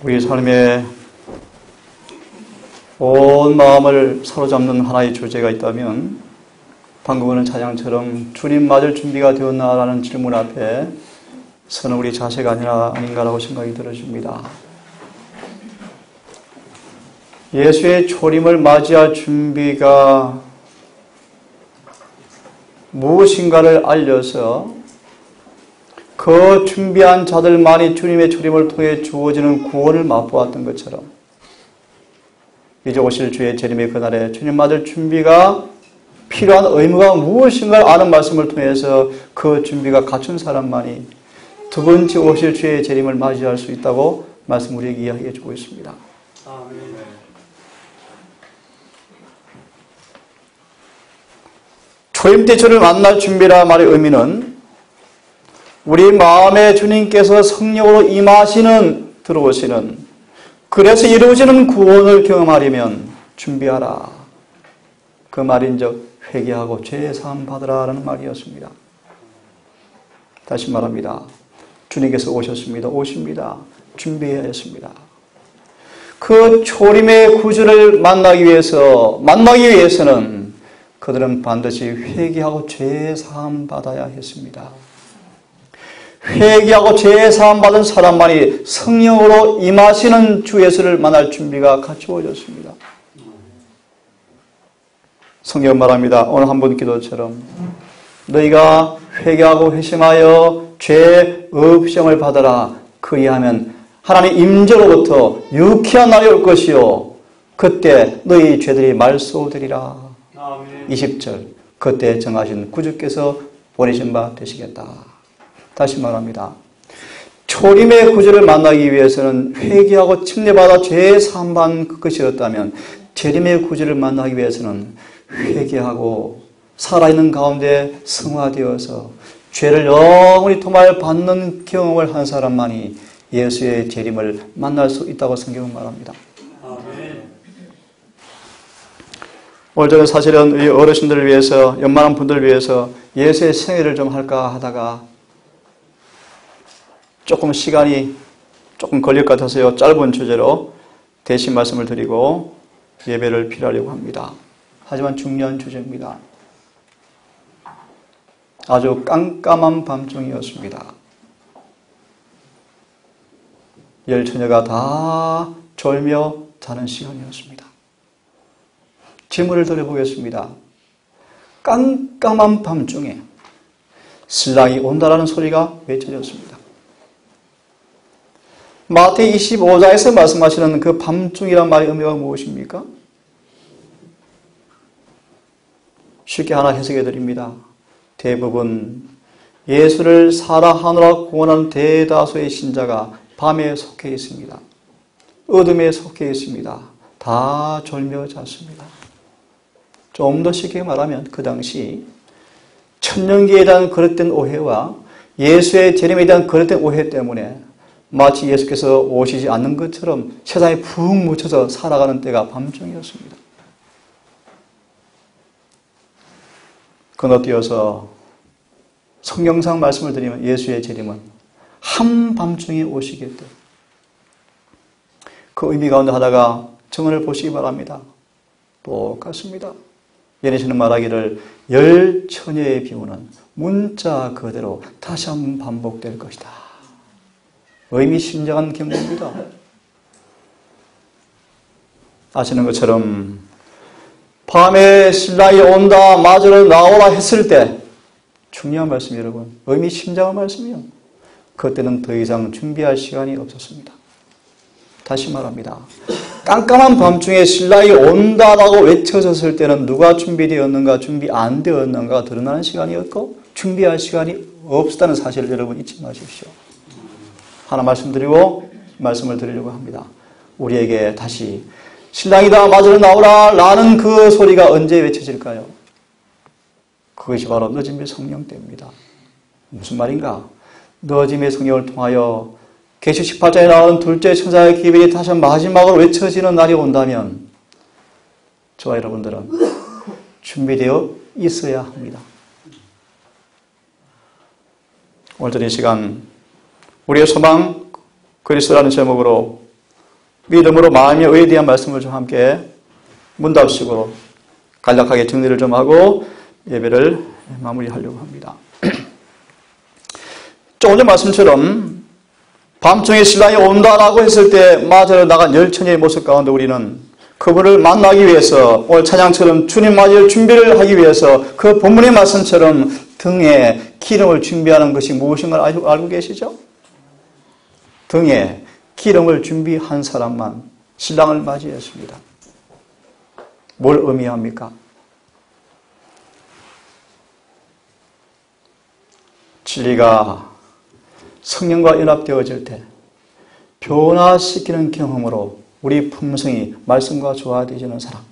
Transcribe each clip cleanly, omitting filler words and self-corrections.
우리 삶에 온 마음을 사로잡는 하나의 주제가 있다면 방금 하는 찬양처럼 주님 맞을 준비가 되었나라는 질문 앞에 서는 우리 자세가 아닌가라고 생각이 들어집니다. 예수의 초림을 맞이할 준비가 무엇인가를 알려서 그 준비한 자들만이 주님의 초림을 통해 주어지는 구원을 맛보았던 것처럼 이제 오실 주의 재림의 그날에 주님 맞을 준비가 필요한 의무가 무엇인가를 아는 말씀을 통해서 그 준비가 갖춘 사람만이 두 번째 오실 주의 재림을 맞이할 수 있다고 말씀 우리에게 이야기해 주고 있습니다. 아멘. 초림 때 주를 만날 준비라 말의 의미는 우리 마음에 주님께서 성령으로 임하시는, 들어오시는, 그래서 이루어지는 구원을 경험하려면 준비하라. 그 말인즉 회개하고 죄 사함 받으라라는 말이었습니다. 다시 말합니다. 주님께서 오셨습니다. 오십니다. 준비해야 했습니다. 그 초림의 구주를 만나기 위해서는 그들은 반드시 회개하고 죄 사함 받아야 했습니다. 회개하고 죄 사함 받은 사람만이 성령으로 임하시는 주 예수를 만날 준비가 갖추어졌습니다. 성경 말합니다. 오늘 한 번 기도처럼 너희가 회개하고 회심하여 죄 없음을 받아라. 그리하면 하나님 임재로부터 유쾌한 날이 올 것이요 그때 너희 죄들이 말소되리라. 20절 그때 정하신 구주께서 보내신 바 되시겠다. 다시 말합니다. 초림의 구주를 만나기 위해서는 회개하고 침례받아 죄 사함받는 것이었다면 재림의 구주를 만나기 위해서는 회개하고 살아있는 가운데 성화되어서 죄를 영원히 도말 받는 경험을 한 사람만이 예수의 재림을 만날 수 있다고 성경은 말합니다. 오늘 저는 사실은 우리 어르신들을 위해서, 연만한 분들을 위해서 예수의 생애를 좀 할까 하다가 조금 시간이 조금 걸릴 것 같아서요. 짧은 주제로 대신 말씀을 드리고 예배를 필요하려고 합니다. 하지만 중요한 주제입니다. 아주 깜깜한 밤중이었습니다. 열 처녀가 다 졸며 자는 시간이었습니다. 질문을 드려보겠습니다. 깜깜한 밤중에 신랑이 온다라는 소리가 외쳐졌습니다. 마태복음 25장에서 말씀하시는 그 밤중이란 말의 의미가 무엇입니까? 쉽게 하나 해석해 드립니다. 대부분 예수를 사랑하느라 구원한 대다수의 신자가 밤에 속해 있습니다. 어둠에 속해 있습니다. 다 졸며 잤습니다. 좀 더 쉽게 말하면 그 당시 천년기에 대한 그릇된 오해와 예수의 재림에 대한 그릇된 오해 때문에 마치 예수께서 오시지 않는 것처럼 세상에 푹 묻혀서 살아가는 때가 밤중이었습니다. 건너뛰어서 성경상 말씀을 드리면 예수의 재림은 한밤중에 오시겠다. 그 의미 가운데 하다가 정언을 보시기 바랍니다. 똑같습니다. 예레미야는 말하기를 열 처녀의 비유는 문자 그대로 다시 한번 반복될 것이다. 의미심장한 경고입니다. 아시는 것처럼 밤에 신랑이 온다 맞으러 나오라 했을 때 중요한 말씀 여러분 의미심장한 말씀이요. 그때는 더 이상 준비할 시간이 없었습니다. 다시 말합니다. 깜깜한 밤중에 신랑이 온다라고 외쳐졌을 때는 누가 준비되었는가 준비 안 되었는가 드러나는 시간이었고 준비할 시간이 없었다는 사실을 여러분 잊지 마십시오. 하나 말씀드리고 말씀을 드리려고 합니다. 우리에게 다시 신랑이다 맞으러 나오라 라는 그 소리가 언제 외쳐질까요? 그것이 바로 늦음의 성령 때입니다. 무슨 말인가? 늦음의 성령을 통하여 계시록 18장에 나오는 둘째 천사의 기별이 다시 마지막으로 외쳐지는 날이 온다면 저와 여러분들은 준비되어 있어야 합니다. 오늘 이 시간 우리의 소망 그리스도라는 제목으로 믿음으로 마음의 의에 대한 말씀을 좀 함께 문답시고 간략하게 정리를 좀 하고 예배를 마무리하려고 합니다. 조금 전 말씀처럼 밤중에 신랑이 온다라고 했을 때 맞으러 나간 열처녀의 모습 가운데 우리는 그분을 만나기 위해서 오늘 찬양처럼 주님 맞을 준비를 하기 위해서 그 본문의 말씀처럼 등에 기름을 준비하는 것이 무엇인가 알고 계시죠? 등에 기름을 준비한 사람만 신랑을 맞이했습니다. 뭘 의미합니까? 진리가 성령과 연합되어질 때 변화시키는 경험으로 우리 품성이 말씀과 조화되어지는 사람.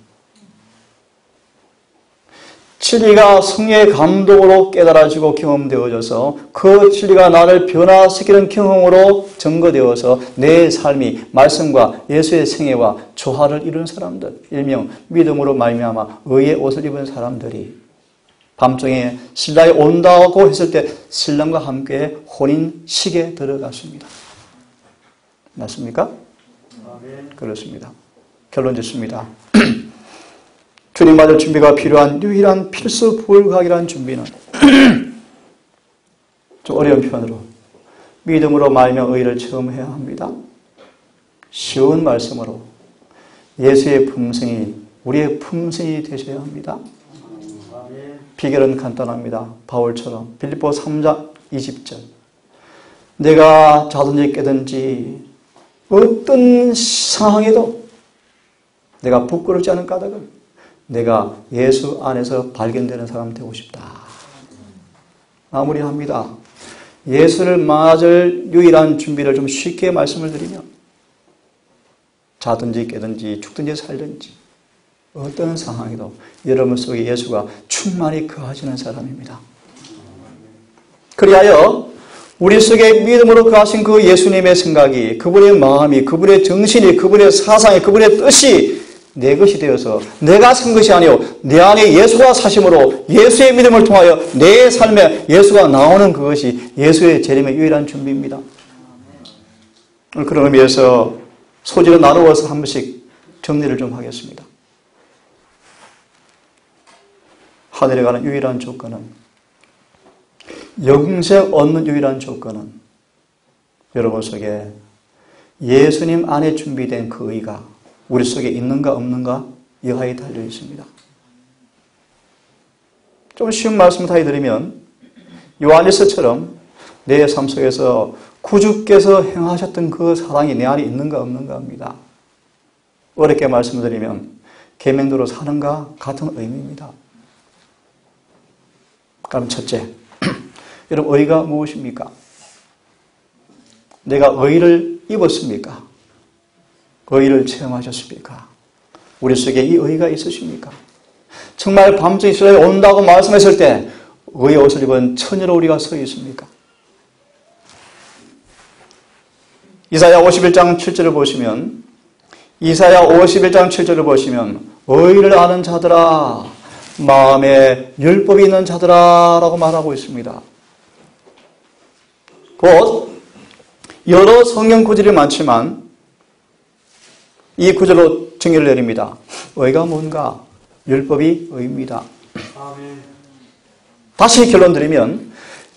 진리가 성령의 감동으로 깨달아지고 경험되어져서 그 진리가 나를 변화시키는 경험으로 증거되어서 내 삶이 말씀과 예수의 생애와 조화를 이루는 사람들, 일명 믿음으로 말미암아 의의 옷을 입은 사람들이 밤중에 신랑이 온다고 했을 때 신랑과 함께 혼인식에 들어갔습니다. 맞습니까? 그렇습니다. 결론 짓습니다. 주님 맞을 준비가 필요한 유일한 필수 불가결한 준비는 좀 어려운 표현으로 믿음으로 말하며 의를 체험해야 합니다. 쉬운 말씀으로 예수의 품성이 우리의 품성이 되셔야 합니다. 비결은 간단합니다. 바울처럼 빌립보 3장 20절 내가 자든지 깨든지 어떤 상황에도 내가 부끄럽지 않은 까닭을 내가 예수 안에서 발견되는 사람 되고 싶다. 마무리합니다. 예수를 맞을 유일한 준비를 좀 쉽게 말씀을 드리면 자든지 깨든지 죽든지 살든지 어떤 상황에도 여러분 속에 예수가 충만히 거하시는 사람입니다. 그리하여 우리 속에 믿음으로 거하신 그 예수님의 생각이, 그분의 마음이, 그분의 정신이, 그분의 사상이, 그분의 뜻이 내 것이 되어서 내가 산 것이 아니요 내 안에 예수가 사심으로 예수의 믿음을 통하여 내 삶에 예수가 나오는 그것이 예수의 재림의 유일한 준비입니다. 그런 의미에서 소지를 나누어서 한 번씩 정리를 좀 하겠습니다. 하늘에 가는 유일한 조건은, 영생 얻는 유일한 조건은 여러분 속에 예수님 안에 준비된 그 의가 우리 속에 있는가 없는가 여하에 달려 있습니다. 좀 쉬운 말씀 다시 드리면 요한일서처럼 내 삶 속에서 구주께서 행하셨던 그 사랑이 내 안에 있는가 없는가 합니다. 어렵게 말씀드리면 계명대로 사는가 같은 의미입니다. 그럼 첫째, 여러분 의가 무엇입니까? 내가 의를 입었습니까? 의를 체험하셨습니까? 우리 속에 이 의가 있으십니까? 정말 밤중에 신랑이 온다고 말씀했을 때 의의 옷을 입은 처녀로 우리가 서 있습니까? 이사야 51장 7절을 보시면 의를 아는 자들아 마음에 율법이 있는 자들아 라고 말하고 있습니다. 곧 여러 성경 구절이 많지만 이 구절로 정의를 내립니다. 의가 뭔가? 율법이 의입니다. 다시 결론 드리면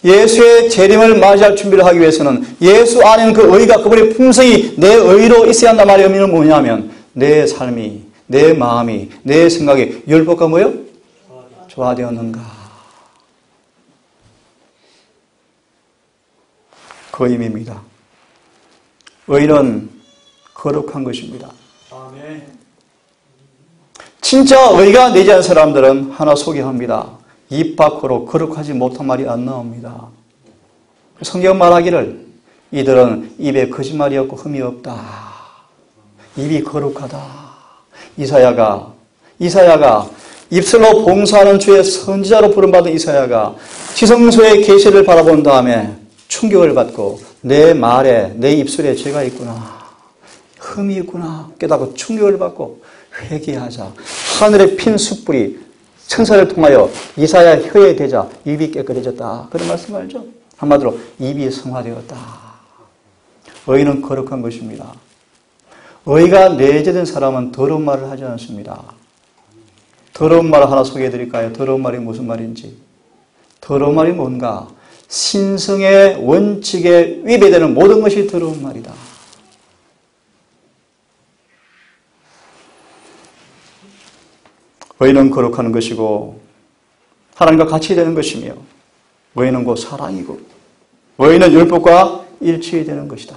예수의 재림을 맞이할 준비를 하기 위해서는 예수 안에는 그 의가 그분의 품성이 내 의로 있어야 한단 말의 의미는 뭐냐면 내 삶이, 내 마음이, 내 생각이 율법과 뭐요? 조화되었는가? 그 의미입니다. 의는 거룩한 것입니다. 진짜 의가 되지 않은 사람들은 하나 소개합니다. 입 밖으로 거룩하지 못한 말이 안 나옵니다. 성경 말하기를 이들은 입에 거짓말이 없고 흠이 없다. 입이 거룩하다. 이사야가 입술로 봉사하는 주의 선지자로 부름받은 이사야가 지성소의 계시를 바라본 다음에 충격을 받고 내 말에, 내 입술에 죄가 있구나, 흠이 있구나 깨닫고 충격을 받고 회개하자. 하늘의 핀 숯불이 천사를 통하여 이사야 혀에 대자 입이 깨끗해졌다. 그런 말씀 알죠? 한마디로 입이 성화되었다. 의는 거룩한 것입니다. 의가 내재된 사람은 더러운 말을 하지 않습니다. 더러운 말 하나 소개해 드릴까요? 더러운 말이 무슨 말인지. 더러운 말이 뭔가? 신성의 원칙에 위배되는 모든 것이 더러운 말이다. 의는 거룩한 것이고 하나님과 같이 되는 것이며 의는 곧 사랑이고 의는 율법과 일치되는 것이다.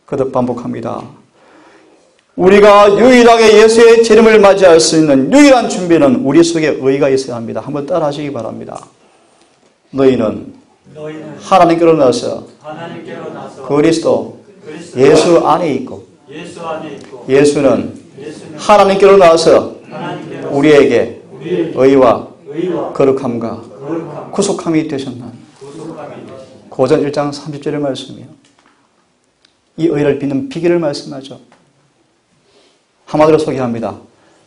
거듭 반복합니다. 우리가 유일하게 예수의 재림을 맞이할 수 있는 유일한 준비는 우리 속에 의가 있어야 합니다. 한번 따라 하시기 바랍니다. 너희는 하나님께로 나서 그리스도 예수 안에 있고 예수는 하나님께로 나와서 우리에게 의와 거룩함과 구속함이 되셨나니. 고전 1장 30절의 말씀이요. 이 의를 빚는 비결을 말씀하죠. 한마디로 소개합니다.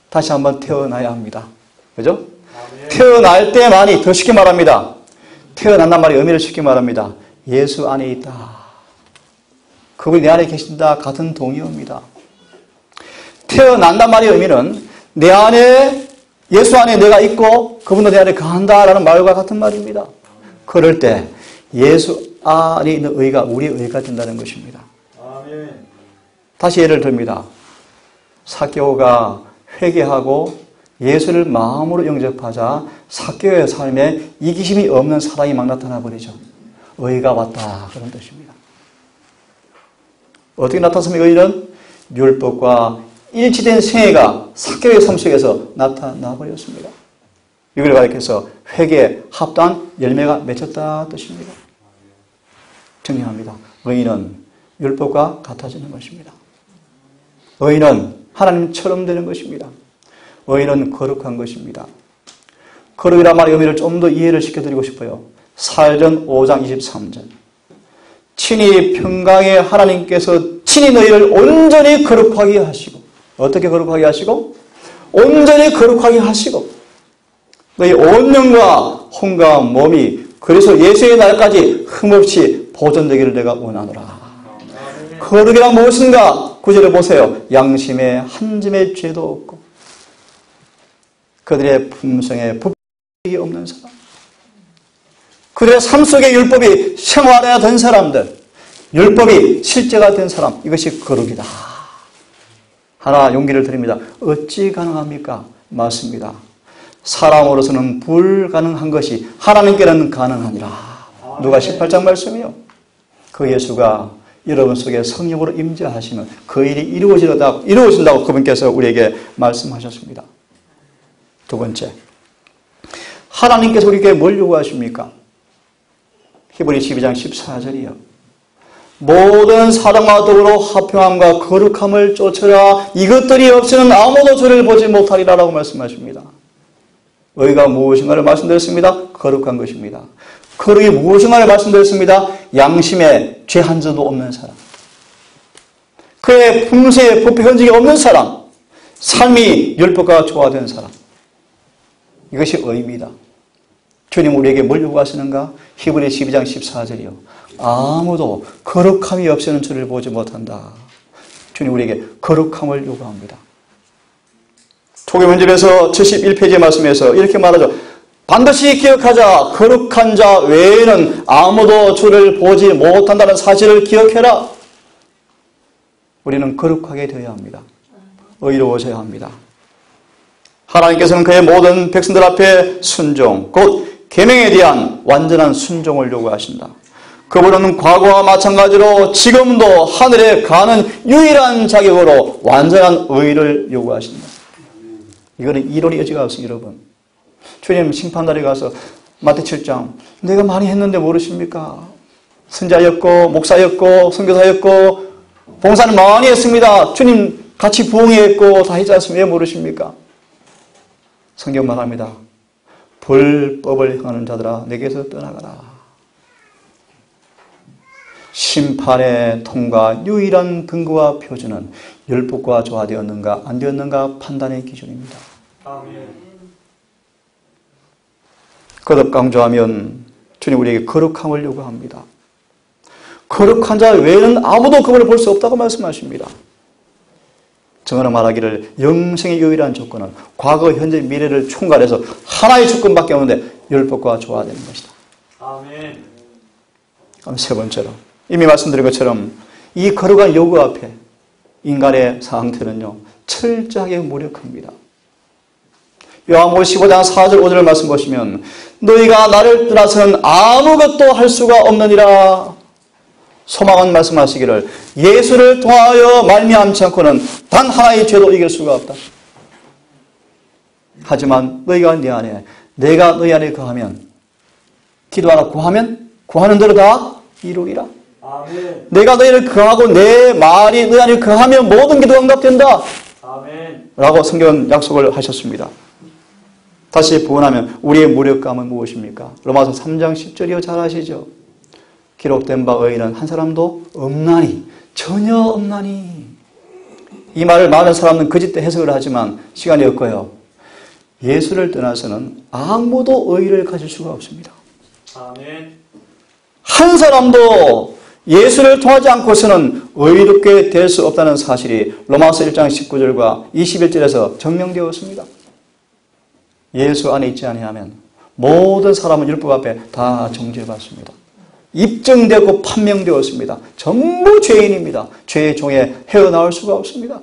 다시 한번 태어나야 합니다. 그죠? 태어날 때만이, 더 쉽게 말합니다. 태어난단 말이 의미를 쉽게 말합니다. 예수 안에 있다. 그분이 내 안에 계신다. 같은 동의어입니다. 태어난단 말의 의미는 내 안에, 예수 안에 내가 있고 그분도 내 안에 거한다라는 말과 같은 말입니다. 그럴 때 예수 안에 있는 의가 우리의 의가 된다는 것입니다. 다시 예를 듭니다. 삭개오가 회개하고 예수를 마음으로 영접하자 삭개오의 삶에 이기심이 없는 사랑이 막 나타나 버리죠. 의가 왔다 그런 뜻입니다. 어떻게 나타났습니까? 의는 율법과 일치된 생애가 삭개오의 삶 속에서 나타나 버렸습니다. 이걸 가리켜서 회개에 합당한 열매가 맺혔다 뜻입니다. 정리합니다. 의는 율법과 같아지는 것입니다. 의는 하나님처럼 되는 것입니다. 의는 거룩한 것입니다. 거룩이란 말의 의미를 좀 더 이해를 시켜드리고 싶어요. 사전 5장 23절. 친히 평강의 하나님께서 친히 너희를 온전히 거룩하게 하시고, 어떻게 거룩하게 하시고? 온전히 거룩하게 하시고 너희 온 영과 혼과 몸이 그래서 예수의 날까지 흠없이 보존되기를 내가 원하노라. 거룩이란 무엇인가? 9절에 보세요. 양심에 한 점의 죄도 없고 그들의 품성에 부패가 없는 사람, 그들의 삶 속에 율법이 생활화된 사람들, 율법이 실제가 된 사람, 이것이 거룩이다. 하나 용기를 드립니다. 어찌 가능합니까? 맞습니다. 사람으로서는 불가능한 것이 하나님께는 가능하니라. 누가 18장 말씀이요. 그 예수가 여러분 속에 성령으로 임재하시면 그 일이 이루어진다고 그분께서 우리에게 말씀하셨습니다. 두 번째, 하나님께서 우리에게 뭘 요구하십니까? 히브리 12장 14절이요. 모든 사랑과 더불어 화평함과 거룩함을 쫓으라. 이것들이 없이는 아무도 저를 보지 못하리라라고 말씀하십니다. 의가 무엇인가를 말씀드렸습니다. 거룩한 것입니다. 거룩이 무엇인가를 말씀드렸습니다. 양심에 죄 한 점도 없는 사람, 그의 품새에 부패 흔적이 없는 사람, 삶이 율법과 조화된 사람, 이것이 의입니다. 주님 우리에게 뭘 요구하시는가? 히브리 12장 14절이요. 아무도 거룩함이 없이는 주를 보지 못한다. 주님 우리에게 거룩함을 요구합니다. 초계문집에서 71페이지 말씀에서 이렇게 말하죠. 반드시 기억하자. 거룩한 자 외에는 아무도 주를 보지 못한다는 사실을 기억해라. 우리는 거룩하게 되어야 합니다. 의로워져야 합니다. 하나님께서는 그의 모든 백성들 앞에 순종, 곧 계명에 대한 완전한 순종을 요구하신다. 그분은 과거와 마찬가지로 지금도 하늘에 가는 유일한 자격으로 완전한 의를 요구하신다. 이거는 이론의 여지가 없습니다, 여러분. 주님 심판날에 가서 마태 7장 내가 많이 했는데 모르십니까? 선자였고 목사였고 선교사였고 봉사는 많이 했습니다. 주님 같이 부흥했고 다 했지 않습니까? 왜 모르십니까? 성경 말합니다. 불법을 행하는 자들아 내게서 떠나가라. 심판의 통과 유일한 근거와 표준은 율법과 조화되었는가 안 되었는가 판단의 기준입니다. 아멘. 거듭 강조하면 주님 우리에게 거룩함을 요구합니다. 거룩한 자 외에는 아무도 그분을 볼 수 없다고 말씀하십니다. 정언은 말하기를 영생의 유일한 조건은 과거, 현재, 미래를 총괄해서 하나의 조건밖에 없는데 율법과 조화되는 것이다. 아멘. 세 번째로 이미 말씀드린 것처럼 이 거룩한 요구 앞에 인간의 상태는요 철저하게 무력합니다. 요한복음 15장 4절 5절 말씀 보시면 너희가 나를 떠나서는 아무것도 할 수가 없느니라. 소망은 말씀하시기를 예수를 통하여 말미암지 않고는 단 하나의 죄도 이길 수가 없다. 하지만 너희가 내 안에 내가 너희 안에 거하면 기도하라 구하면 구하는 대로 다 이루리라. 아멘. 내가 너희를 거하고 내 말이 너희 안에 거하면 모든 기도가 응답된다. 아멘. 라고 성경은 약속을 하셨습니다. 다시 부언하면 우리의 무력감은 무엇입니까? 로마서 3장 10절이요 잘 아시죠? 기록된 바 의인은 한 사람도 없나니 전혀 없나니. 이 말을 많은 사람은 거짓된 해석을 하지만 시간이 없고요. 예수를 떠나서는 아무도 의의를 가질 수가 없습니다. 아멘. 한 사람도 예수를 통하지 않고서는 의롭게 될 수 없다는 사실이 로마서 1장 19절과 21절에서 증명되었습니다. 예수 안에 있지 아니하면 모든 사람은 율법 앞에 다 정죄받습니다. 입증되고 판명되었습니다. 전부 죄인입니다. 죄의 종에 헤어나올 수가 없습니다.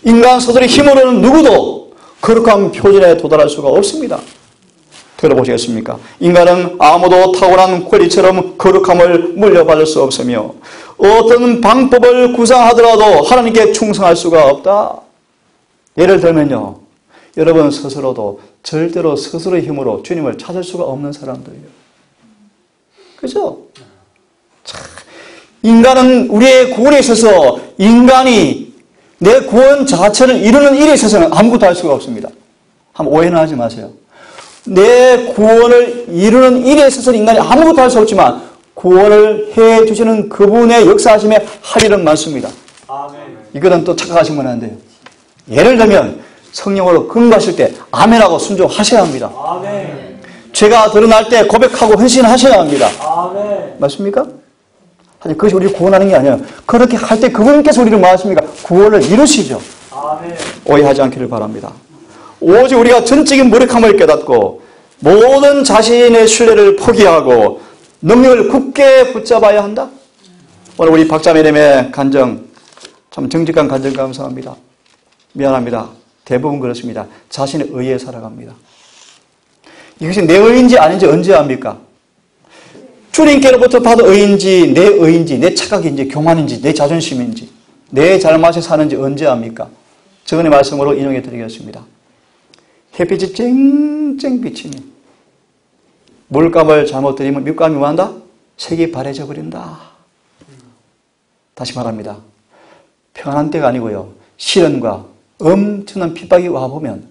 인간 스스로의 힘으로는 누구도 거룩한 표준에 도달할 수가 없습니다. 들어보시겠습니까? 인간은 아무도 탁월한 권리처럼 거룩함을 물려받을 수 없으며 어떤 방법을 구상하더라도 하나님께 충성할 수가 없다. 예를 들면요. 여러분 스스로도 절대로 스스로의 힘으로 주님을 찾을 수가 없는 사람들이에요. 그죠? 인간은 우리의 구원에 있어서 인간이 내 구원 자체를 이루는 일에 있어서는 아무것도 할 수가 없습니다. 한번 오해는 하지 마세요. 내 구원을 이루는 일에 있어서는 인간이 아무것도 할 수 없지만 구원을 해 주시는 그분의 역사하심에 할 일은 많습니다. 아멘. 이거는 또 착각하시면 안 돼요. 예를 들면 성령으로 금가실 때 아멘하고 순종하셔야 합니다. 아멘. 죄가 드러날 때 고백하고 헌신하셔야 합니다. 아멘. 맞습니까? 하지만 그것이 우리를 구원하는 게 아니에요. 그렇게 할 때 그분께서 우리를 뭐 하십니까? 구원을 이루시죠. 아멘. 오해하지 않기를 바랍니다. 오직 우리가 전적인 무력함을 깨닫고 모든 자신의 신뢰를 포기하고 능력을 굳게 붙잡아야 한다. 오늘 우리 박자매님의 간정, 참 정직한 간정 감사합니다. 미안합니다. 대부분 그렇습니다. 자신의 의에 살아갑니다. 이것이 내 의인지 아닌지 언제 압니까? 주님께로부터 받은 의인지 내 의인지 내 착각인지 교만인지 내 자존심인지 내 잘못에 사는지 언제 압니까? 저번의 말씀으로 인용해 드리겠습니다. 햇빛이 쨍쨍 비치니 물감을 잘못 들이면 밑감이 뭐한다? 색이 바래져 버린다. 다시 말합니다. 평안한 때가 아니고요. 시련과 엄청난 핍박이 와보면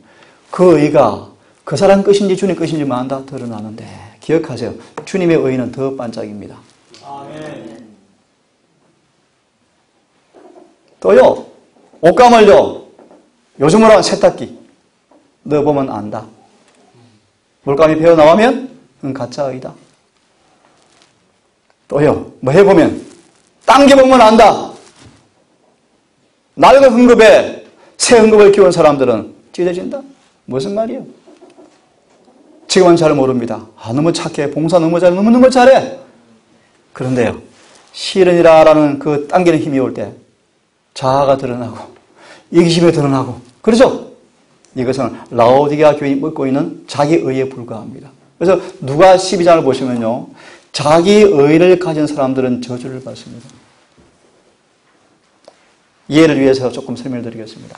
그 의가 그 사람 것인지 주님 것인지만 다 드러나는데 기억하세요. 주님의 의는 더 반짝입니다. 아멘. 또요. 옷가을요. 요즘으로 한 세탁기 넣어보면 안다. 물감이 배어나오면 그건 가짜의다. 또요. 뭐 해보면 당겨보면 안다. 낡은 흥급에 새 흥급을 키운 사람들은 찢어진다. 무슨 말이에요? 지금은 잘 모릅니다. 너무 착해. 봉사 너무 잘해. 너무 잘해. 그런데요. 시련이라는 그 당기는 힘이 올 때 자아가 드러나고 이기심이 드러나고 그렇죠? 이것은 라오디게아 교인이 먹고 있는 자기의에 불과합니다. 그래서 누가 12장을 보시면요. 자기의를 가진 사람들은 저주를 받습니다. 이해를 위해서 조금 설명을 드리겠습니다.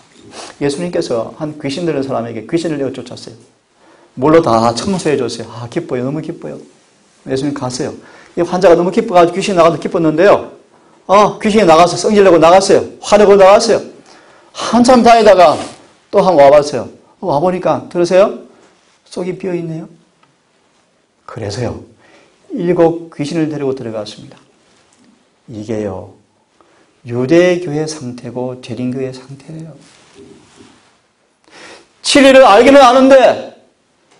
예수님께서 한 귀신 들린 사람에게 귀신을 내어쫓았어요. 물로 다 청소해 줬어요. 기뻐요. 너무 기뻐요. 예수님 갔어요. 이 환자가 너무 기뻐가지고 귀신이 나가서 기뻤는데요. 귀신이 나가서 성질내고 나갔어요. 화내고 나갔어요. 한참 다니다가 또 한 번 와봤어요. 와보니까 들으세요? 속이 비어있네요. 그래서요. 7 귀신을 데리고 들어갔습니다. 이게요. 유대교회 상태고 대림교회 상태예요. 진리를 알기는 아는데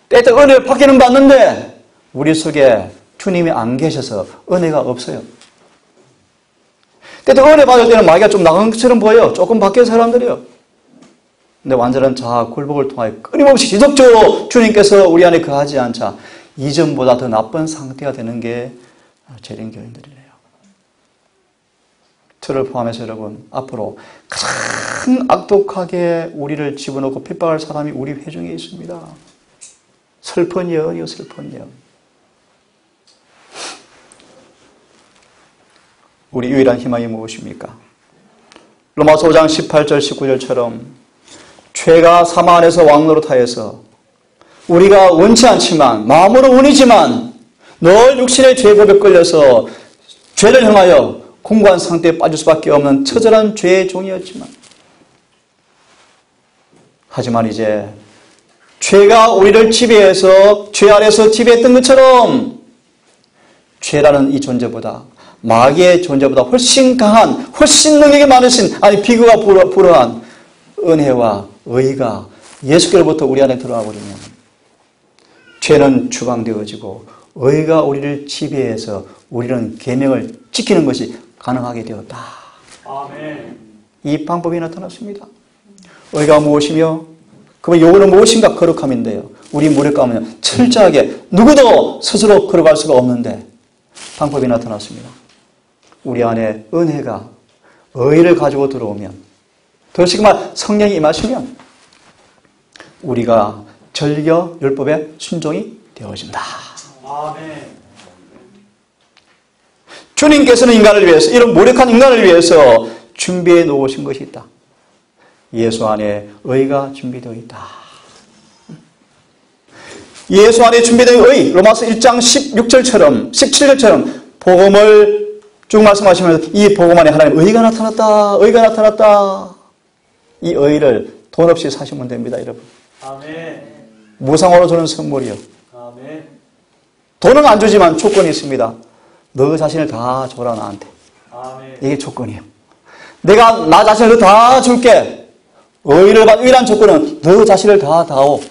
때때 은혜를 받기는 받는데 우리 속에 주님이 안 계셔서 은혜가 없어요. 때도 은혜 받을 때는 마귀가 좀 나간 것처럼 보여요. 조금 바뀐 사람들이요. 근데 완전한 자아 굴복을 통하여 끊임없이 지속적으로 주님께서 우리 안에 거하지 않자 이전보다 더 나쁜 상태가 되는 게 재림 교인들이래요. 저를 포함해서 여러분, 앞으로 가장 악독하게 우리를 집어넣고 핍박할 사람이 우리 회중에 있습니다. 슬픈 예언이요, 슬픈 예언. 우리 유일한 희망이 무엇입니까? 로마서 5장 18절 19절처럼 죄가 사망 안에서 왕노릇하여서 우리가 원치 않지만 마음으로 원이지만 늘 육신의 죄 법에 끌려서 죄를 행하여 공고한 상태에 빠질 수밖에 없는 처절한 죄의 종이었지만 하지만 이제 죄가 우리를 지배해서 죄 아래서 지배했던 것처럼 죄라는 이 존재보다 마귀의 존재보다 훨씬 강한 훨씬 능력이 많으신 아니 비교가 불허한 은혜와 의가 예수께로부터 우리 안에 들어가버리면 죄는 추방되어지고 의가 우리를 지배해서 우리는 계명을 지키는 것이 가능하게 되었다. 아멘. 이 방법이 나타났습니다. 의가 무엇이며 그러면 요구는 무엇인가? 거룩함인데요. 우리 무력 가면 철저하게 누구도 스스로 걸어갈 수가 없는데 방법이 나타났습니다. 우리 안에 은혜가 의를 가지고 들어오면 더 쉽게 말 성령이 임하시면 우리가 절겨 율법에 순종이 되어진다. 아멘. 주님께서는 인간을 위해서 이런 무력한 인간을 위해서 준비해 놓으신 것이 있다. 예수 안에 의가 준비되어 있다. 예수 안에 준비된 의, 로마서 1장 16절처럼 17절처럼 복음을 쭉 말씀하시면서 이 복음 안에 하나님 의가 나타났다. 의가 나타났다. 이 의를 돈 없이 사시면 됩니다, 여러분. 아멘. 무상으로 주는 선물이요. 아멘. 돈은 안 주지만 조건이 있습니다. 너 자신을 다 줘라 나한테. 아멘. 이게 조건이에요. 내가 나 자신을 다 줄게. 의를 받은 유일한 조건은 너 자신을 다 다오.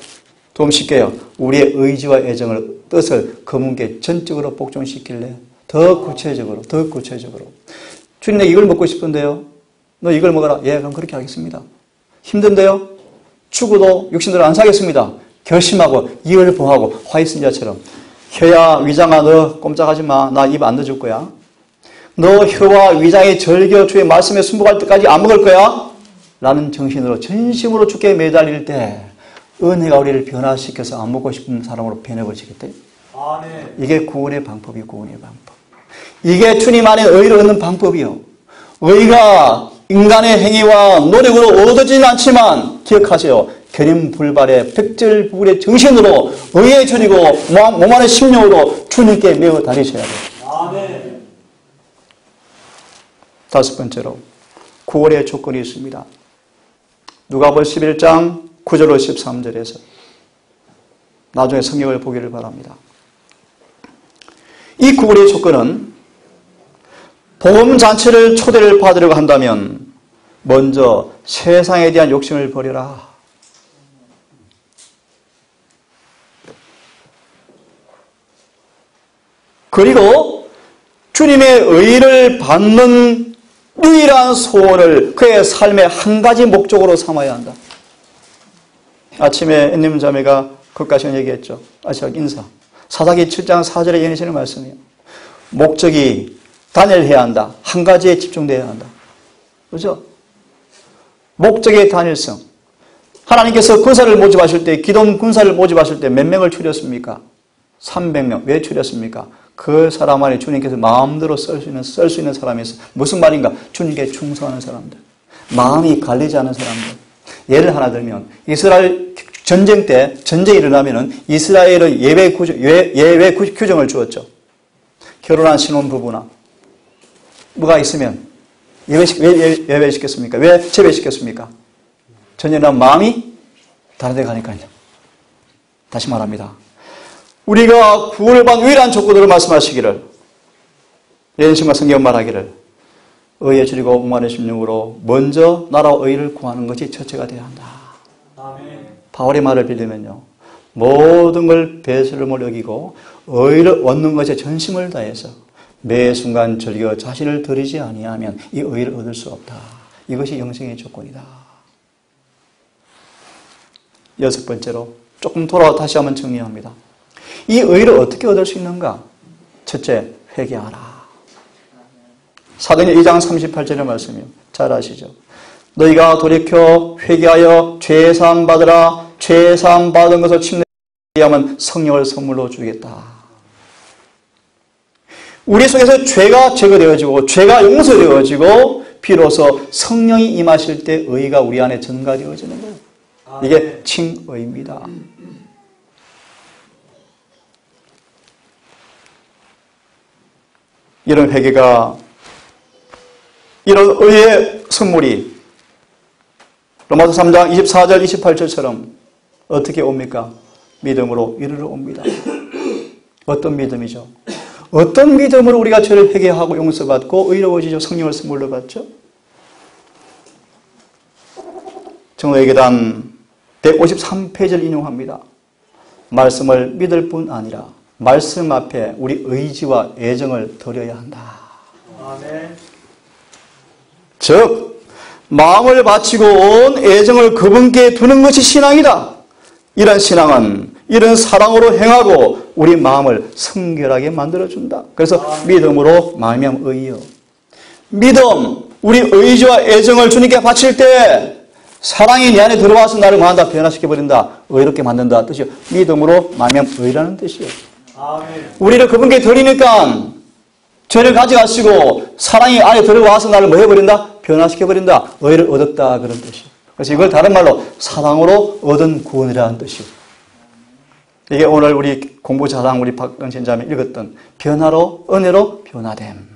좀 쉽게요. 우리의 의지와 애정을 뜻을 그분께 전적으로 복종시킬래. 더 구체적으로. 주님 내가 이걸 먹고 싶은데요. 너 이걸 먹어라. 예, 그럼 그렇게 하겠습니다. 힘든데요. 죽어도 육신대로 안 사겠습니다. 결심하고 이를 보하고 화이슨자처럼 혀야 위장아 너 꼼짝하지 마. 나 입 안 넣어줄 거야. 너 혀와 위장의 절겨 주의 말씀에 순복할 때까지 안 먹을 거야. 라는 정신으로 전심으로 주께 매달릴 때 은혜가 우리를 변화시켜서 안 먹고 싶은 사람으로 변해버리시겠대. 아멘. 이게 구원의 방법이에요. 구원의 방법. 이게 주님 안에 의를 얻는 방법이요. 의가 인간의 행위와 노력으로 얻어지진 않지만 기억하세요. 견인불발의 백절불의 정신으로 의에 절이고 몸 안의 심령으로 주님께 매어 다니셔야 돼요. 아멘. 다섯 번째로 구원의 조건이 있습니다. 누가복음 11장 9절로 13절에서 나중에 성경을 보기를 바랍니다. 이 구원의 조건은 복음잔치를 초대를 받으려고 한다면 먼저 세상에 대한 욕심을 버려라. 그리고 주님의 의를 받는 유일한 소원을 그의 삶의 한 가지 목적으로 삼아야 한다. 아침에 앤님 자매가 그것까지 얘기했죠. 아시아 인사. 사사기 7장 4절에 예언하시는 말씀이에요. 목적이 단일해야 한다. 한 가지에 집중돼야 한다. 그렇죠? 목적의 단일성. 하나님께서 군사를 모집하실 때, 기돔 군사를 모집하실 때 몇 명을 추렸습니까? 300명. 왜 추렸습니까? 그 사람 안에 주님께서 마음대로 쓸 수 있는 사람이 있어. 무슨 말인가? 주님께 충성하는 사람들. 마음이 갈리지 않은 사람들. 예를 하나 들면, 이스라엘 전쟁 때, 전쟁이 일어나면은 이스라엘은 예외 규정을 주었죠. 결혼한 신혼부부나, 뭐가 있으면, 왜 예외시켰습니까? 왜 제외시켰습니까? 전쟁은 마음이 다른 데 가니까요. 다시 말합니다. 우리가 구원을 받은 유일한 조건으로 말씀하시기를, 예언신과 성경 말하기를, 의에 줄이고 오만의 심령으로 먼저 나라와 의를 구하는 것이 첫째가 되어야 한다. 아멘. 바울의 말을 빌리면요, 모든 걸 배설물을 여기고 의를 얻는 것에 전심을 다해서 매 순간 즐겨 자신을 드리지 아니하면 이 의를 얻을 수 없다. 이것이 영생의 조건이다. 여섯 번째로 조금 돌아와 다시 한번 정리합니다. 이 의를 어떻게 얻을 수 있는가? 첫째, 회개하라. 사도행전 2장 38절의 말씀이요. 잘 아시죠? 너희가 돌이켜 회개하여 죄사함 받으라. 죄사함 받은 것을 침례하면 성령을 선물로 주겠다. 우리 속에서 죄가 제거되어지고 죄가 용서되어지고 비로소 성령이 임하실 때 의가 우리 안에 전가되어지는 거예요. 이게 칭의입니다. 이런 회개가, 이런 의의 선물이 로마서 3장 24절 28절처럼 어떻게 옵니까? 믿음으로 이르러 옵니다. 어떤 믿음이죠? 어떤 믿음으로 우리가 죄를 회개하고 용서받고 의로워지죠? 성령을 선물로 받죠? 정의계단 153페이지를 인용합니다. 말씀을 믿을 뿐 아니라 말씀 앞에 우리 의지와 애정을 드려야 한다. 아멘. 즉 마음을 바치고 온 애정을 그분께 두는 것이 신앙이다. 이런 신앙은 이런 사랑으로 행하고 우리 마음을 성결하게 만들어준다. 그래서 믿음으로 말미암아 의요. 믿음, 우리 의지와 애정을 주님께 바칠 때 사랑이 내 안에 들어와서 나를 뭐한다? 변화시켜버린다. 의롭게 만든다. 뜻이요. 믿음으로 말미암아 의라는 뜻이요. 아멘. 우리를 그분께 드리니까 죄를 가져가시고 사랑이 안에 들어와서 나를 뭐 해버린다? 변화시켜버린다. 의를 얻었다. 그런 뜻이요. 그래서 이걸 다른 말로 사랑으로 얻은 구원이라는 뜻이요. 이게 오늘 우리 공부 자랑 우리 박은신 자매 읽었던 변화로 은혜로 변화됨.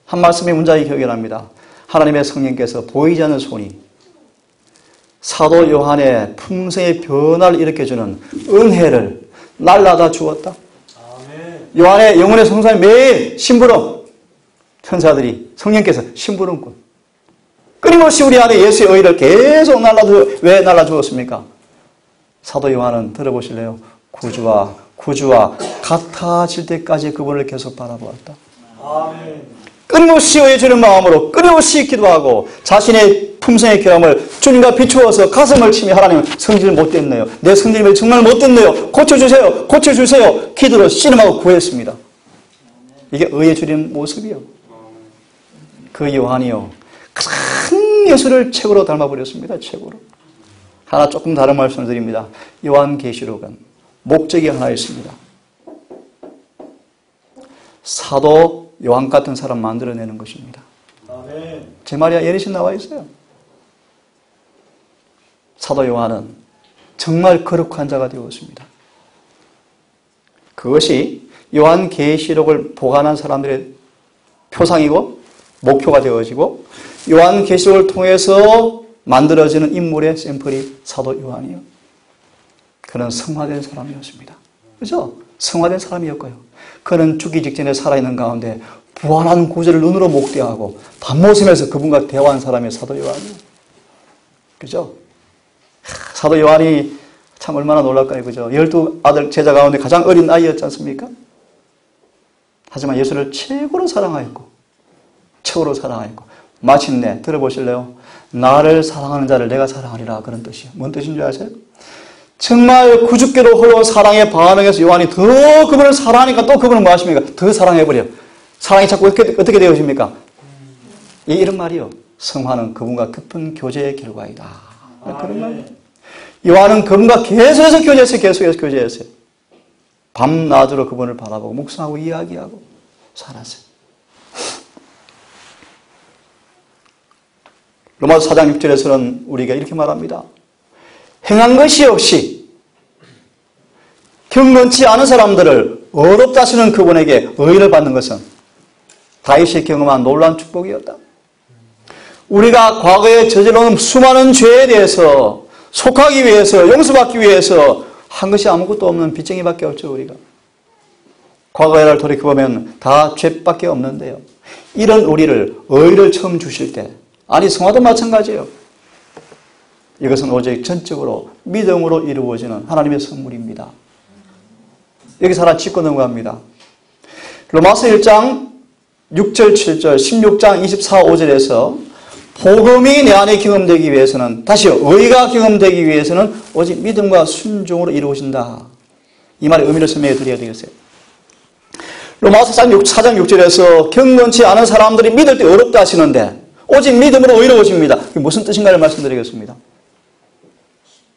한 말씀의 문장이 기억이 납니다. 하나님의 성령께서 보이지 않는 손이 사도 요한의 품성의 변화를 일으켜주는 은혜를 날라다 주었다. 아멘. 요한의 영혼의 성산이 매일 심부름, 천사들이 성령께서 심부름꾼 끊임없이 우리 안에 예수의 의를 계속 왜 날라주었습니까? 사도 요한은 들어보실래요? 구주와 같아질 때까지 그분을 계속 바라보았다. 아멘. 끊임없이 의해주는 마음으로 끊임없이 기도하고 자신의 품성의 경험을 주님과 비추어서 가슴을 치며 하나님 성질 못됐네요. 내 성질이 정말 못됐네요. 고쳐주세요. 고쳐주세요. 기도로 씨름하고 구했습니다. 이게 의해주는 모습이요. 그 요한이요. 큰 예수를 책으로 닮아버렸습니다. 책으로. 하나 조금 다른 말씀을 드립니다. 요한계시록은 목적이 하나 있습니다. 사도 요한 같은 사람 만들어내는 것입니다. 아멘. 제 말이 예리신 나와 있어요. 사도 요한은 정말 거룩한 자가 되었습니다. 그것이 요한계시록을 보관한 사람들의 표상이고 목표가 되어지고 요한계시록을 통해서 만들어지는 인물의 샘플이 사도 요한이요. 그는 성화된 사람이었습니다. 그죠? 성화된 사람이었고요. 그는 죽기 직전에 살아있는 가운데 부활한 구주를 눈으로 목대하고 밤모섬에서 그분과 대화한 사람이 사도 요한이에요. 그죠? 사도 요한이 참 얼마나 놀랄까요? 그죠? 12 제자 가운데 가장 어린 아이였지 않습니까? 하지만 예수를 최고로 사랑하였고 최고로 사랑하였고 마침내 들어보실래요? 나를 사랑하는 자를 내가 사랑하리라. 그런 뜻이에요. 뭔 뜻인 줄 아세요? 정말 구주께로 흘러온 사랑에 반응해서 요한이 더 그분을 사랑하니까 또 그분을 뭐 하십니까? 더 사랑해버려요. 사랑이 자꾸 어떻게 되어집니까? 이런 말이요. 성화는 그분과 깊은 교제의 결과이다. 그런 말이에요. 요한은 그분과 계속해서 교제했어요. 밤낮으로 그분을 바라보고 묵상하고 이야기하고 살았어요. 로마서 4장 6절에서는 우리가 이렇게 말합니다. 행한 것이 없이 경건치 않은 사람들을 어렵다 하시는 그분에게 의를 받는 것은 다윗이 경험한 놀라운 축복이었다. 우리가 과거에 저질러놓은 수많은 죄에 대해서 속하기 위해서 용서받기 위해서 한 것이 아무것도 없는 빚쟁이밖에 없죠. 우리가 과거에를 돌이켜보면 다 죄밖에 없는데요. 이런 우리를 의를 처음 주실 때 아니 성화도 마찬가지예요. 이것은 오직 전적으로 믿음으로 이루어지는 하나님의 선물입니다. 여기서 하나 짚고 넘어갑니다. 로마서 1장 6절, 7절, 16장 24, 5절에서 복음이 내 안에 경험되기 위해서는, 다시요, 의가 경험되기 위해서는 오직 믿음과 순종으로 이루어진다. 이 말의 의미를 설명해 드려야 되겠어요. 로마서 4장 6절에서 경건치 않은 사람들이 믿을 때 어렵다 하시는데 오직 믿음으로 의로워집니다. 그게 무슨 뜻인가를 말씀드리겠습니다.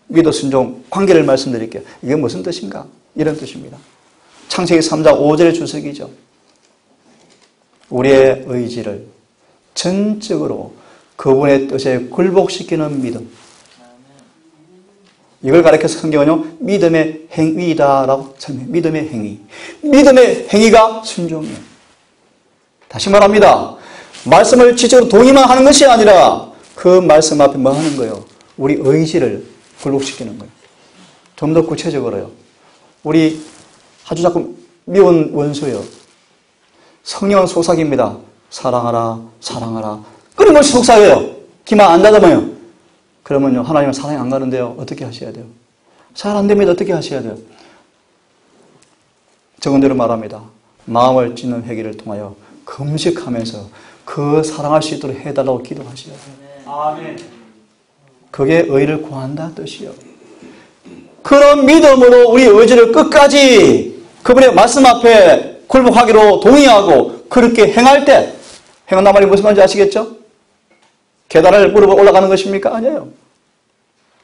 믿어 순종 관계를 말씀드릴게요. 이게 무슨 뜻인가? 이런 뜻입니다. 창세기 3장 5절의 주석이죠. 우리의 의지를 전적으로 그분의 뜻에 굴복시키는 믿음. 이걸 가리켜서 성경은요, 믿음의 행위다라고 설명해요. 믿음의 행위. 믿음의 행위가 순종이에요. 다시 말합니다. 말씀을 지적으로 동의만 하는 것이 아니라 그 말씀 앞에 뭐 하는 거예요? 우리 의지를 굴복시키는 거예요. 좀 더 구체적으로요. 우리 아주 자꾸 미운 원수요. 성령은 속삭입니다. 사랑하라, 사랑하라. 끊임없이 속삭여요. 기만 안 닫으면요. 그러면요, 하나님은 사랑이 안 가는데요. 어떻게 하셔야 돼요? 잘 안 됩니다. 어떻게 하셔야 돼요? 적은 대로 말합니다. 마음을 찢는 회개를 통하여 금식하면서 그 사랑할 수 있도록 해달라고 기도하셔야 돼요. 아멘. 그게 의를 구한다 뜻이요. 그런 믿음으로 우리 의지를 끝까지 그분의 말씀 앞에 굴복하기로 동의하고 그렇게 행할 때, 행한단 말이 무슨 말인지 아시겠죠? 계단을 무릎을 올라가는 것입니까? 아니에요.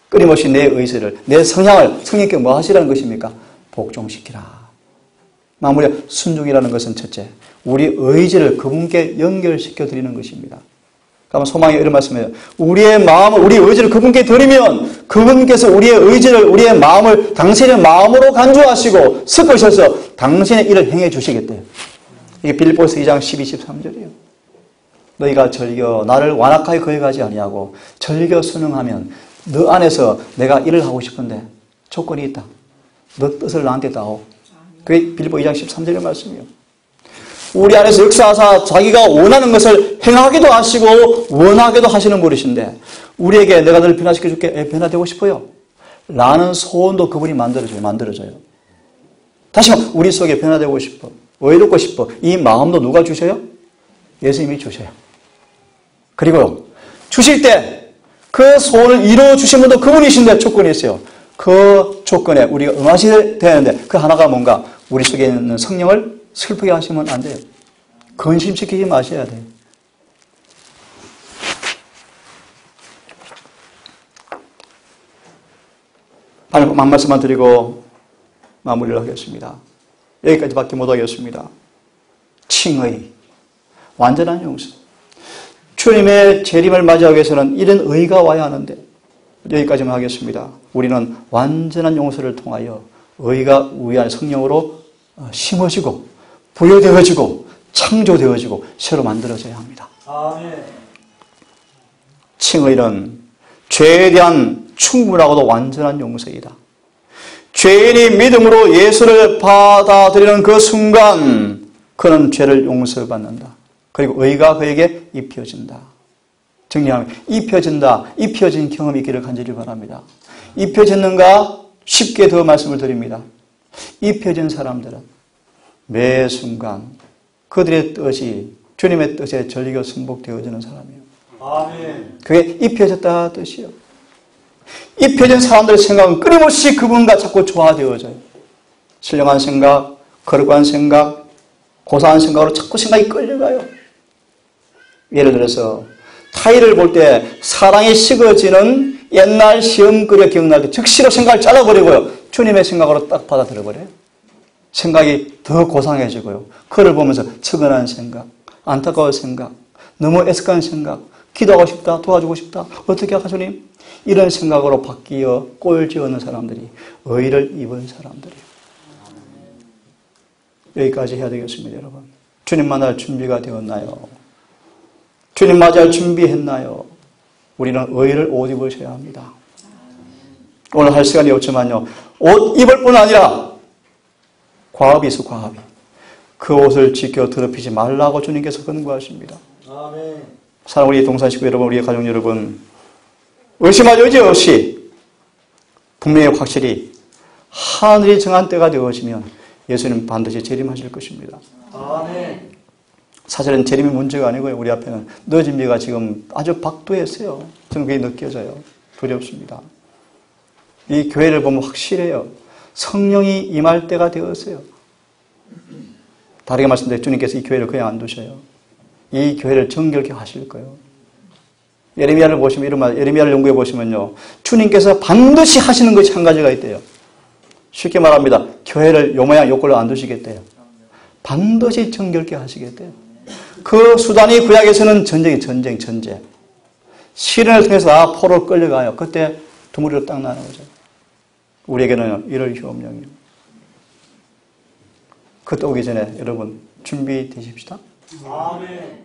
끊임없이 내 의지를, 내 성향을 성령께 뭐 하시라는 것입니까? 복종시키라. 마무리 순종이라는 것은 첫째, 우리 의지를 그분께 연결시켜 드리는 것입니다. 그러면 소망이 이런 말씀이에요. 우리의 마음을, 우리 의지를 그분께 드리면 그분께서 우리의 의지를, 우리의 마음을 당신의 마음으로 간주하시고 섞으셔서 당신의 일을 행해 주시겠대요. 이게 빌립보서 2장 12, 13절이에요. 너희가 절겨 나를 완악하게 거역하지 아니하고 절겨 순응하면 너 안에서 내가 일을 하고 싶은데 조건이 있다. 너 뜻을 나한테 따오. 그게 빌립보 2장 13절의 말씀이에요. 우리 안에서 역사하사 자기가 원하는 것을 행하기도 하시고 원하기도 하시는 분이신데 우리에게 내가 너를 변화시켜줄게. 변화되고 싶어요. 라는 소원도 그분이 만들어줘요. 다시 한번 우리 속에 변화되고 싶어. 의롭고 싶어. 이 마음도 누가 주셔요? 예수님이 주셔요. 그리고 주실 때 그 소원을 이루어주신 분도 그분이신데 조건이 있어요. 그 조건에 우리가 응하셔야 되는데 그 하나가 뭔가 우리 속에 있는 성령을 슬프게 하시면 안 돼요. 근심시키지 마셔야 돼요. 한 말씀만 드리고 마무리를 하겠습니다. 여기까지밖에 못하겠습니다. 칭의, 완전한 용서. 주님의 재림을 맞이하기 위해서는 이런 의가 와야 하는데 여기까지만 하겠습니다. 우리는 완전한 용서를 통하여 의가 우리 안에 성령으로 심어지고 부여되어지고 창조되어지고 새로 만들어져야 합니다. 아멘. 칭의는 죄에 대한 충분하고도 완전한 용서이다. 죄인이 믿음으로 예수를 받아들이는 그 순간 그는 죄를 용서받는다. 그리고 의가 그에게 입혀진다. 정리하면 입혀진 경험이 있기를 간절히 바랍니다. 입혀졌는가? 쉽게 더 말씀을 드립니다. 입혀진 사람들은 매 순간 그들의 뜻이 주님의 뜻에 절기가 승복되어지는 사람이에요. 아멘. 그게 입혀졌다 뜻이요. 입혀진 사람들의 생각은 끊임없이 그분과 자꾸 조화되어져요. 신령한 생각, 거룩한 생각, 고사한 생각으로 자꾸 생각이 끌려가요. 예를 들어서 타일을 볼 때 사랑이 식어지는 옛날 시험거리가 기억날 때 즉시로 생각을 잘라버리고요. 주님의 생각으로 딱 받아들여버려요. 생각이 더 고상해지고요. 그를 보면서 측은한 생각, 안타까운 생각, 너무 애석한 생각, 기도하고 싶다, 도와주고 싶다, 어떻게 할까 주님? 이런 생각으로 바뀌어 꼴찌어는 사람들이 의를 입은 사람들이에요. 여기까지 해야 되겠습니다, 여러분. 주님 만날 준비가 되었나요? 주님 맞이할 준비했나요? 우리는 의를 옷 입으셔야 합니다. 오늘 할 시간이 없지만요. 옷 입을 뿐 아니라 과업이 있어, 과업이. 그 옷을 지켜 더럽히지 말라고 주님께서 권고하십니다. 아멘. 사랑하는 우리 동산 식구 여러분, 우리 가족 여러분, 의심할 여지 없이 분명히 확실히 하늘이 정한 때가 되어지면 예수님 반드시 재림하실 것입니다. 아멘. 사실은 재림이 문제가 아니고요. 우리 앞에는 늦은비가 지금 아주 박도했어요. 저는 그게 느껴져요. 두렵습니다. 이 교회를 보면 확실해요. 성령이 임할 때가 되었어요. 다르게 말씀드려 주님께서 이 교회를 그냥 안 두셔요. 이 교회를 정결케 하실 거예요. 예레미야를 보시면 이런 말, 예레미야를 연구해 보시면요. 주님께서 반드시 하시는 것이 한 가지가 있대요. 쉽게 말합니다. 교회를 요 모양 요 꼴로 안 두시겠대요. 반드시 정결케 하시겠대요. 그 수단이 구약에서는 전쟁. 시련을 통해서 포로로 끌려가요. 그때 두무리로 딱 나는 거죠. 우리에게는 이럴 효험령이요. 그때 오기 전에 여러분 준비되십시다. 아멘.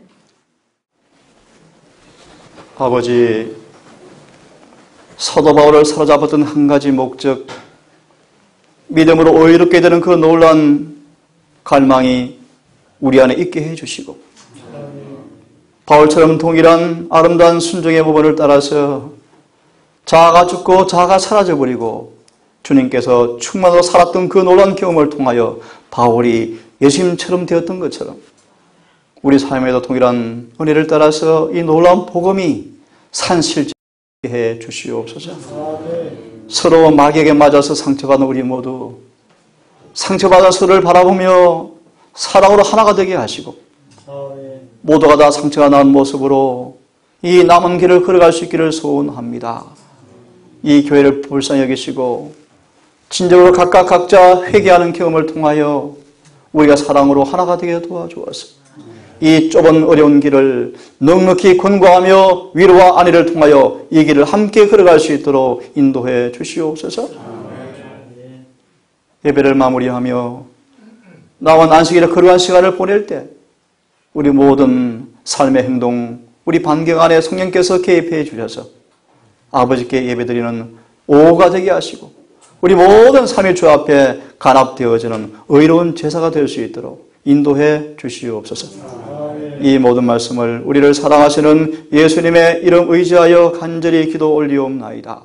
아버지, 사도 바울을 사로잡았던 한 가지 목적, 믿음으로 오이롭게 되는 그 놀라운 갈망이 우리 안에 있게 해주시고, 바울처럼 동일한 아름다운 순종의 부분을 따라서 자아가 죽고 자아가 사라져버리고 주님께서 충만으로 살았던 그 놀라운 경험을 통하여 바울이 예수님처럼 되었던 것처럼 우리 삶에도 동일한 은혜를 따라서 이 놀라운 복음이 산실제 해 주시옵소서. 서로 마귀에게 맞아서 상처받은 우리 모두 상처받은 서로를 바라보며 사랑으로 하나가 되게 하시고 모두가 다 상처가 난 모습으로 이 남은 길을 걸어갈 수 있기를 소원합니다. 이 교회를 불쌍히 여기시고 진정으로 각자 회개하는 경험을 통하여 우리가 사랑으로 하나가 되게 도와주어서 이 좁은 어려운 길을 넉넉히 권고하며 위로와 안위를 통하여 이 길을 함께 걸어갈 수 있도록 인도해 주시옵소서. 예배를 마무리하며 나와 안식일에 거룩한 시간을 보낼 때 우리 모든 삶의 행동, 우리 반경 안에 성령께서 개입해 주셔서 아버지께 예배드리는 오가 되게 하시고 우리 모든 삶의 주 앞에 간합되어지는 의로운 제사가 될 수 있도록 인도해 주시옵소서. 이 모든 말씀을 우리를 사랑하시는 예수님의 이름 의지하여 간절히 기도 올리옵나이다.